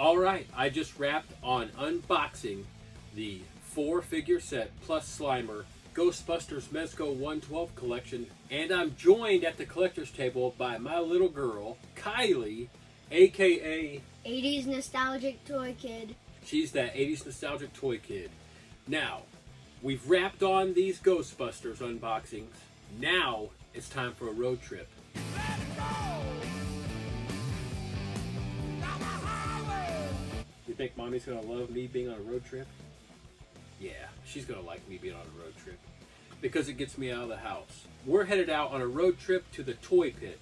All right, I just wrapped on unboxing the 4-figure set plus Slimer Ghostbusters Mezco 112 collection, and I'm joined at the collector's table by my little girl, Kylie, aka 80s Nostalgic Toy Kid. She's that 80s nostalgic toy kid. Now, we've wrapped on these Ghostbusters unboxings. Now it's time for a road trip. You think Mommy's gonna love me being on a road trip? Yeah, she's gonna like me being on a road trip because it gets me out of the house. We're headed out on a road trip to the Toy Pit.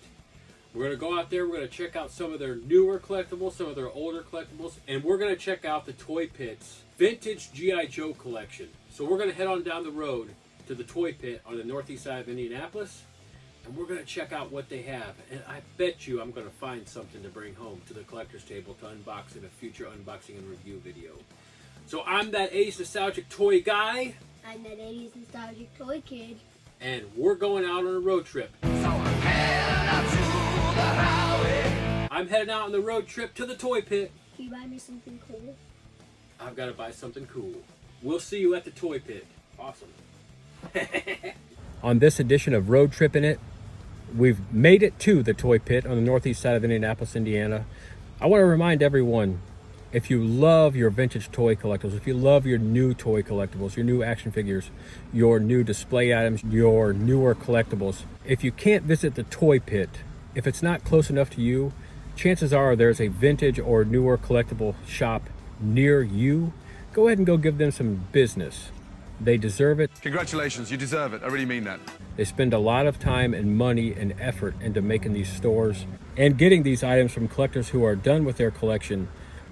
We're gonna go out there, we're gonna check out some of their newer collectibles, some of their older collectibles, and we're gonna check out the Toy Pit's vintage G.I. Joe collection. So we're gonna head on down the road to the Toy Pit on the northeast side of Indianapolis, and we're gonna check out what they have. And I bet you I'm gonna find something to bring home to the collector's table to unbox in a future unboxing and review video. So I'm that 80s nostalgic toy guy. I'm that 80s Nostalgic Toy Kid. And we're going out on a road trip. I'm heading out on the road trip to the Toy Pit. Can you buy me something cool? I've got to buy something cool. We'll see you at the Toy Pit. Awesome. On this edition of Road Trippin' It, we've made it to the Toy Pit on the northeast side of Indianapolis, Indiana. I want to remind everyone, if you love your vintage toy collectibles, if you love your new toy collectibles, your new action figures, your new display items, your newer collectibles, if you can't visit the Toy Pit, if it's not close enough to you, chances are there's a vintage or newer collectible shop near you. Go ahead and go give them some business. They deserve it. Congratulations, you deserve it. I really mean that. They spend a lot of time and money and effort into making these stores and getting these items from collectors who are done with their collection.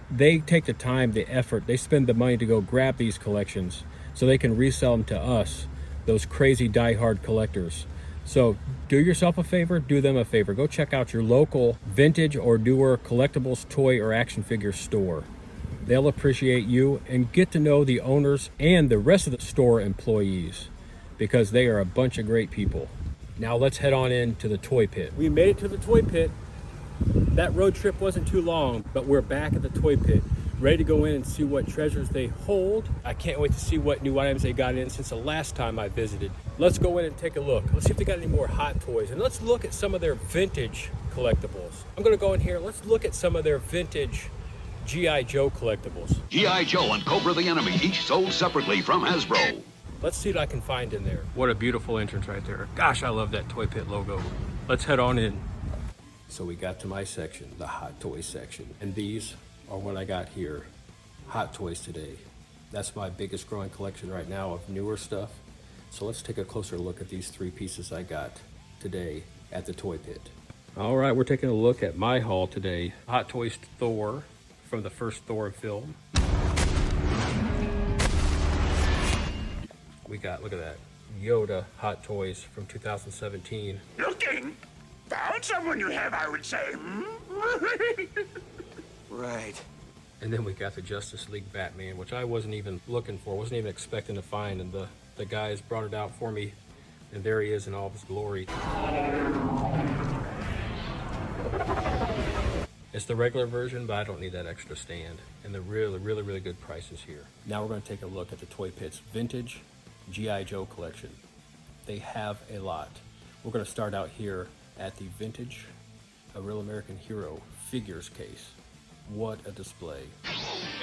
They take the time, the effort, they spend the money to go grab these collections so they can resell them to us, those crazy die-hard collectors. So do yourself a favor, do them a favor. Go check out your local vintage or newer collectibles, toy, or action figure store. They'll appreciate you and get to know the owners and the rest of the store employees because they are a bunch of great people. Now let's head on into the Toy Pit. We made it to the Toy Pit. That road trip wasn't too long, but we're back at the Toy Pit, ready to go in and see what treasures they hold. I can't wait to see what new items they got in since the last time I visited. Let's go in and take a look. Let's see if they got any more hot toys, and let's look at some of their vintage collectibles. I'm gonna go in here, let's look at some of their vintage G.I. Joe collectibles. G.I. Joe and Cobra the Enemy, each sold separately from Hasbro. Let's see what I can find in there. What a beautiful entrance right there. Gosh, I love that Toy Pit logo. Let's head on in. So we got to my section, the hot toys section. And these are what I got here, hot toys today. That's my biggest growing collection right now of newer stuff. So let's take a closer look at these 3 pieces I got today at the Toy Pit. All right, we're taking a look at my haul today. Hot Toys Thor from the first Thor film. We got, look at that, Yoda Hot Toys from 2017. Looking? Found someone you have, I would say. Right. And then we got the Justice League Batman, which I wasn't even looking for, wasn't even expecting to find, and the guys brought it out for me, and there he is in all of his glory. It's the regular version, but I don't need that extra stand, and the really good prices here. Now we're going to take a look at the Toy Pit's vintage G.I. Joe collection. They have a lot. We're going to start out here at the vintage A Real American Hero figures case. What a display.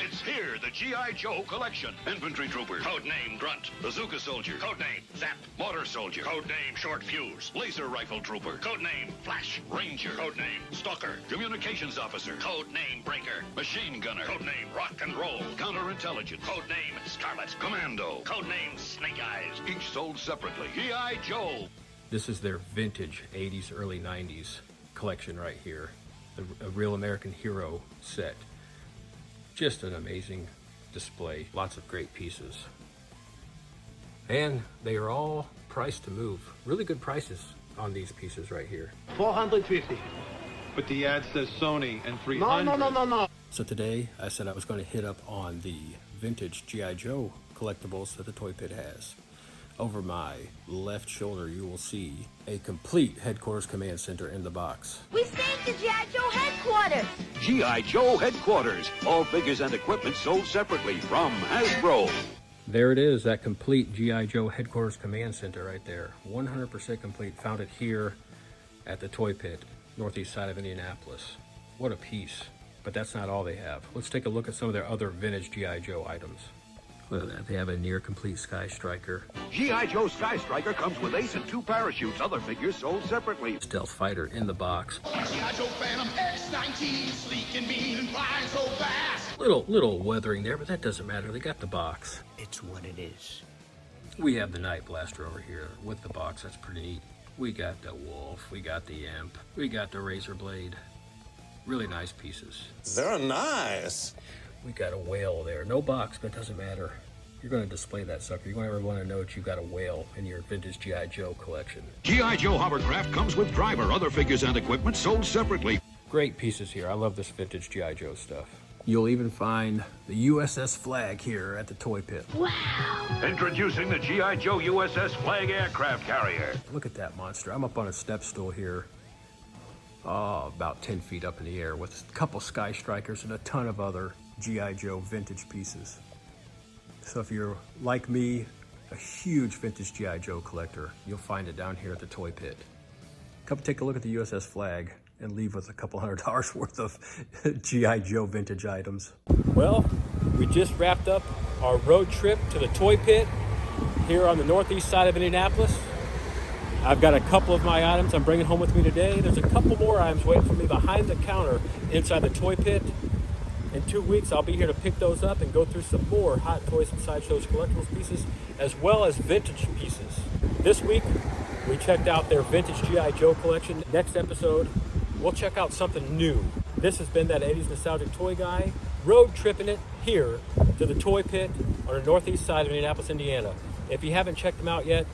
It's here, the G.I. Joe collection. Infantry Trooper, codename Grunt. Bazooka Soldier, codename Zap. Mortar Soldier, codename Short Fuse. Laser Rifle Trooper, codename Flash. Ranger, codename Stalker. Communications Officer, codename Breaker. Machine Gunner, codename Rock and Roll. Counterintelligence, codename Scarlet. Commando, codename Snake Eyes. Each sold separately. G.I. Joe. This is their vintage 80s, early 90s collection right here. A Real American Hero set. Just an amazing display. Lots of great pieces. And they are all priced to move. Really good prices on these pieces right here. 450. But the ad says Sony and 300. No. So today I said I was going to hit up on the vintage G.I. Joe collectibles that the Toy Pit has. Over my left shoulder, you will see a complete headquarters command center in the box. We saved the G.I. Joe headquarters. G.I. Joe headquarters. All figures and equipment sold separately from Hasbro. There it is, that complete G.I. Joe headquarters command center right there. 100% complete. Found it here at the Toy Pit, northeast side of Indianapolis. What a piece. But that's not all they have. Let's take a look at some of their other vintage G.I. Joe items. Look at that, they have a near complete Sky Striker. G.I. Joe Sky Striker comes with ace and 2 parachutes. Other figures sold separately. Stealth Fighter in the box. G.I. Joe Phantom X-19, sleek and mean and flying so fast. Little weathering there, but that doesn't matter. They got the box. It's what it is. We have the Night Blaster over here with the box. That's pretty neat. We got the Wolf. We got the Imp. We got the Razor Blade. Really nice pieces. They're nice. We got a whale there. No box, but it doesn't matter. You're going to display that sucker. You're going to want to know that you've got a whale in your vintage G.I. Joe collection. G.I. Joe Hovercraft comes with driver. Other figures and equipment sold separately. Great pieces here. I love this vintage G.I. Joe stuff. You'll even find the USS Flag here at the Toy Pit. Wow. Introducing the G.I. Joe USS Flag aircraft carrier. Look at that monster. I'm up on a step stool here. Oh, about 10 feet up in the air with a couple Sky Strikers and a ton of other G.I. Joe vintage pieces. So if you're like me, a huge vintage G.I. Joe collector, you'll find it down here at the Toy Pit. Come take a look at the USS Flag and leave with a couple $100 worth of G.I. Joe vintage items. Well, we just wrapped up our road trip to the Toy Pit here on the northeast side of Indianapolis. I've got a couple of my items I'm bringing home with me today. There's a couple more items waiting for me behind the counter inside the Toy Pit. In 2 weeks, I'll be here to pick those up and go through some more Hot Toys and Sideshows collectibles pieces, as well as vintage pieces. This week, we checked out their vintage G.I. Joe collection. Next episode, we'll check out something new. This has been that 80s nostalgic toy guy, road tripping it here to the Toy Pit on the northeast side of Indianapolis, Indiana. If you haven't checked them out yet,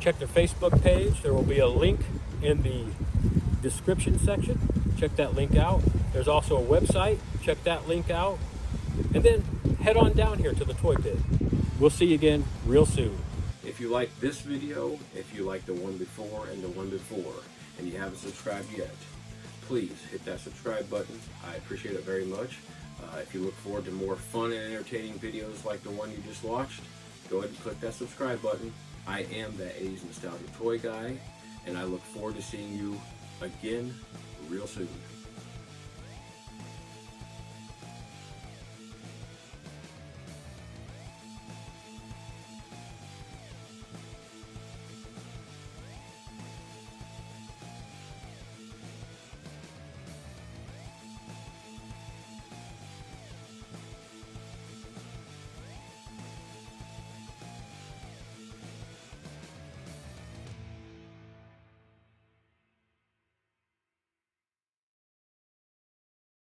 check their Facebook page. There will be a link in the description section. Check that link out. There's also a website. Check that link out. And then head on down here to the Toy Pit. We'll see you again real soon. If you like this video, if you like the one before and the one before, and you haven't subscribed yet, please hit that subscribe button. I appreciate it very much. If you look forward to more fun and entertaining videos like the one you just watched, go ahead and click that subscribe button. I am that 80s nostalgic toy guy, and I look forward to seeing you again real soon.